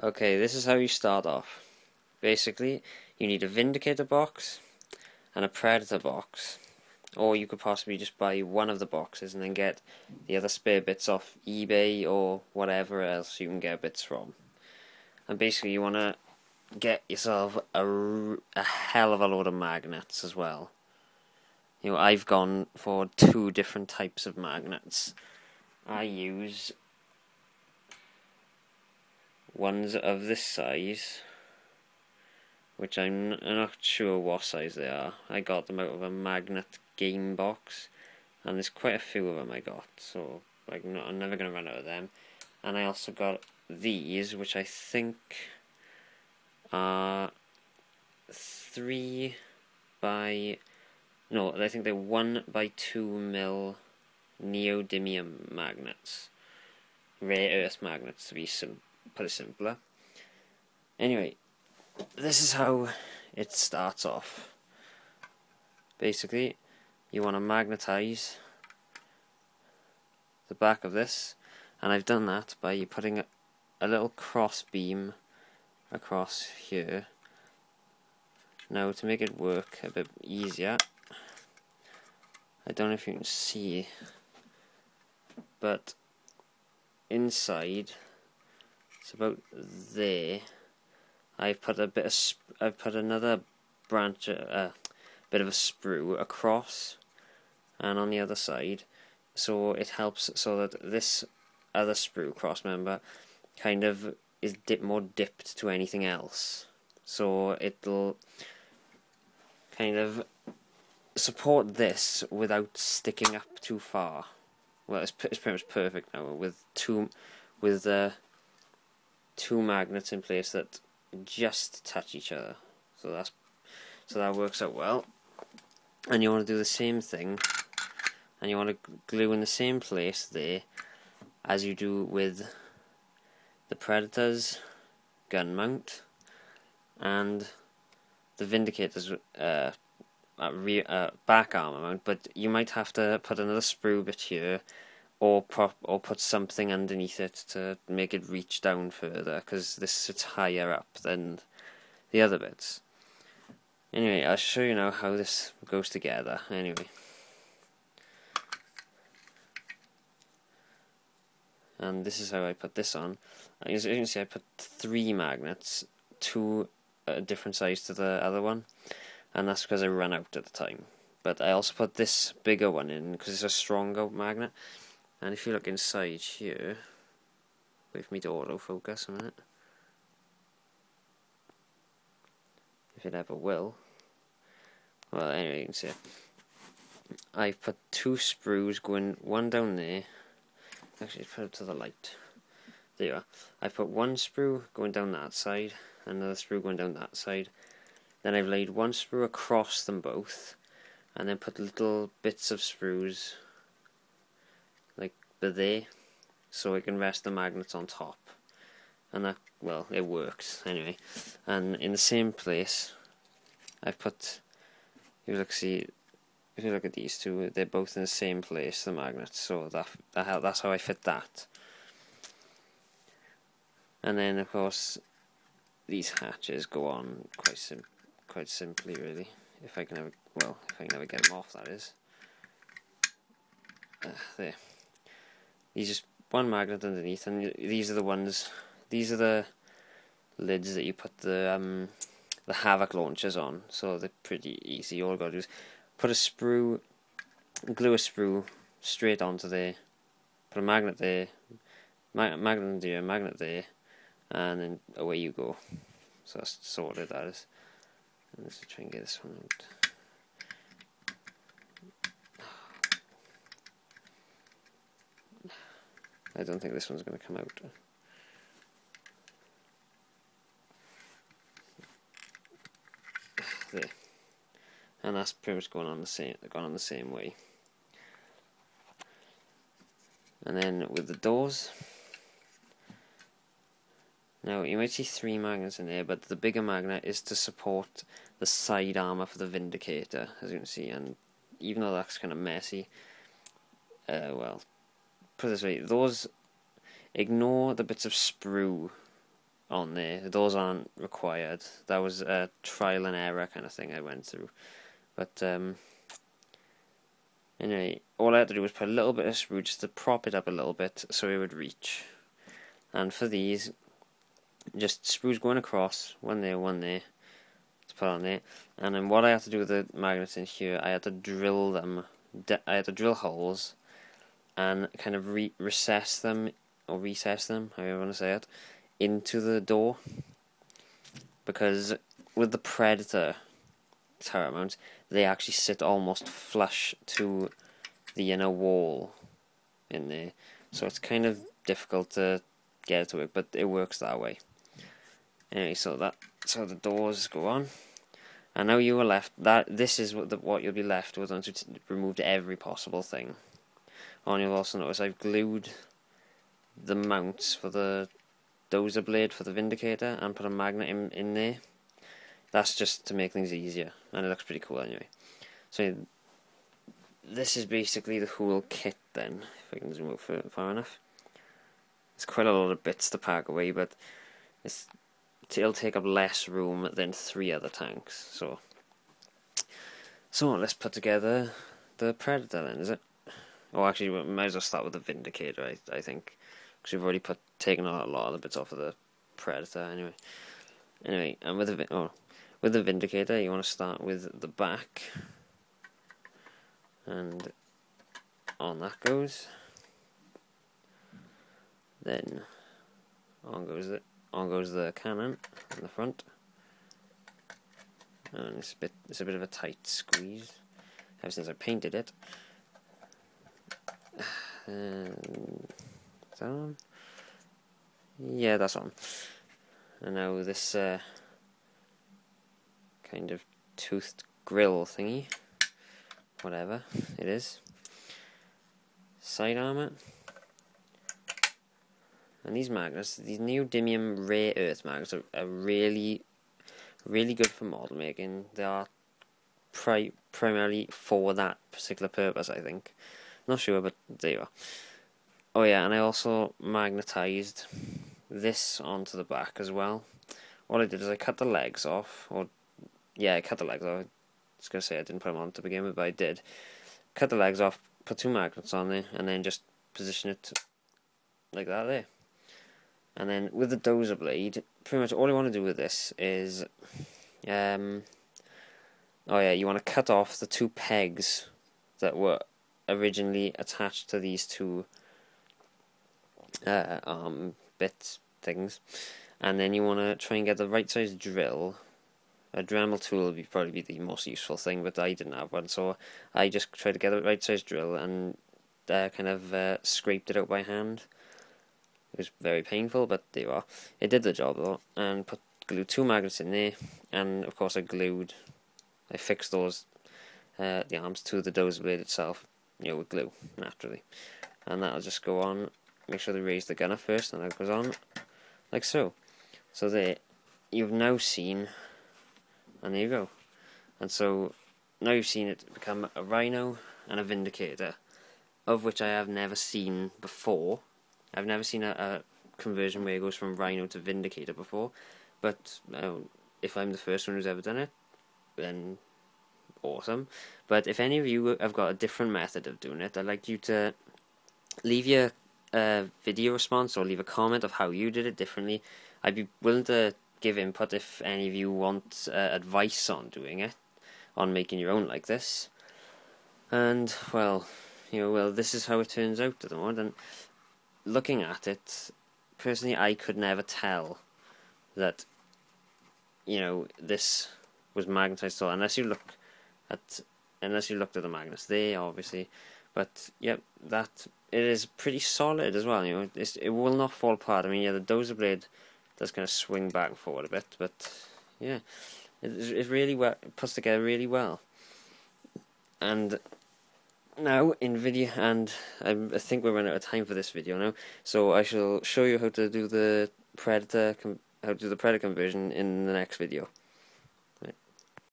Okay, this is how you start off. Basically, you need a Vindicator box and a Predator box. Or you could possibly just buy one of the boxes and then get the other spare bits off eBay or whatever else you can get bits from. And basically you want to get yourself a hell of a load of magnets as well. You know, I've gone for 2 different types of magnets. I use ones of this size, which I'm not sure what size they are. I got them out of a magnet game box, and there's quite a few of them I got, so I'm never going to run out of them. And I also got these, which I think are 3 by... No, I think they're 1 by 2 mil neodymium magnets. Rare earth magnets, to be put it simpler. Anyway, this is how it starts off. Basically, you want to magnetize the back of this, and I've done that by putting a little cross beam across here. Now, to make it work a bit easier, I don't know if you can see, but inside, it's about there. I've put another branch, bit of a sprue across, and on the other side, so it helps so that this other sprue cross member kind of is more dipped to anything else, so it'll kind of support this without sticking up too far. Well, it's pretty much perfect now with two magnets in place that just touch each other. So that works out well. And you want to do the same thing, and you want to glue in the same place there as you do with the Predator's gun mount and the Vindicator's back armor mount, but you might have to put another sprue bit here, or put something underneath it to make it reach down further, because this sits higher up than the other bits. Anyway, I'll show you now how this goes together. Anyway, and this is how I put this on. As you can see, I put 3 magnets, 2 different size to the other one, and that's because I ran out at the time. But I also put this bigger one in because it's a stronger magnet. And if you look inside here, wait for me to autofocus a minute, if it ever will. Well, anyway, you can see I've put 2 sprues going, one down there. Actually, put it to the light. There you are. I've put 1 sprue going down that side, another sprue going down that side. Then I've laid 1 sprue across them both, and then put little bits of sprues like there, so it can rest the magnets on top. And that, well, it works anyway. And in the same place, I've put, if you look at these 2, they're both in the same place, the magnets, so that's how I fit that. And then of course these hatches go on quite simply, really, if I can ever get them off, that is. There. These just 1 magnet underneath, and these are the lids that you put the Havoc launchers on, so they're pretty easy. All you gotta do is put a sprue, glue a sprue straight onto there, put a magnet there, magnet there, magnet there, and then away you go. So that's sorted, that is. And let's try and get this one out. I don't think this one's going to come out. There. And that's pretty much gone on the same way. And then with the doors, now you might see 3 magnets in there, but the bigger magnet is to support the side armor for the Vindicator, as you can see. And even though that's kind of messy, well, put it this way, ignore the bits of sprue on there. Those aren't required. That was a trial and error kind of thing I went through. But anyway, all I had to do was put a little bit of sprue just to prop it up a little bit so it would reach. And for these, just sprues going across, one there, to put on there. And then what I had to do with the magnets in here, I had to drill them. I had to drill holes and kind of recess them, however you want to say it, into the door. Because with the Predator turret mounts, they actually sit almost flush to the inner wall in there. So it's kind of difficult to get it to work, but it works that way. Anyway, so the doors go on. And now you are left. This is what you'll be left with once you've removed every possible thing. And you'll also notice I've glued the mounts for the dozer blade for the Vindicator and put a magnet in there. That's just to make things easier, and it looks pretty cool anyway. So this is basically the whole kit then, if I can zoom out far enough. It's quite a lot of bits to pack away, but it'll take up less room than 3 other tanks. So let's put together the Predator then, is it? Oh, actually, we might as well start with the Vindicator, I think, because we've already taken a lot of the bits off of the Predator anyway. Anyway, and with the Vindicator, you want to start with the back, and on that goes. Then on goes the cannon in the front, and it's a bit of a tight squeeze ever since I painted it. Is that on? Yeah, that's on. And now this kind of toothed grill thingy, whatever it is, side armor, and these magnets, these neodymium rare earth magnets are really good for model making. They are primarily for that particular purpose, I think. Not sure, but there you are. Oh yeah, and I also magnetized this onto the back as well. What I did is I cut the legs off, I cut the legs off. I was going to say I didn't put them on to begin with, but I did. Cut the legs off, put 2 magnets on there, and then just position it like that there. And then with the dozer blade, pretty much all you want to do with this is, you want to cut off the 2 pegs that were originally attached to these 2 bit things, and then you want to try and get the right size drill. A Dremel tool would probably be the most useful thing, but I didn't have one, so I just tried to get the right size drill and kind of scraped it out by hand. It was very painful, but there you are. It did the job though, and glued 2 magnets in there, and of course I fixed those the arms to the dozer blade itself, with glue naturally, and that'll just go on. Make sure to raise the gunner first, and that goes on like so. So there, you've now seen, and there you go. And so now you've seen it become a Rhino and a Vindicator, of which I have never seen before. I've never seen a conversion where it goes from Rhino to Vindicator before, but if I'm the first one who's ever done it, then awesome. But if any of you have got a different method of doing it, I'd like you to leave your video response or leave a comment of how you did it differently. I'd be willing to give input if any of you want advice on doing it, on making your own like this. And well, this is how it turns out at the moment. And looking at it, personally, I could never tell that this was magnetized at all, unless you looked at the magnets there, obviously. But yep, it is pretty solid as well. It will not fall apart. I mean, yeah, the dozer blade does kind of swing back and forward a bit, but yeah, it really puts together really well. And now in video, and I think we're running out of time for this video now, so I shall show you how to do the Predator conversion in the next video.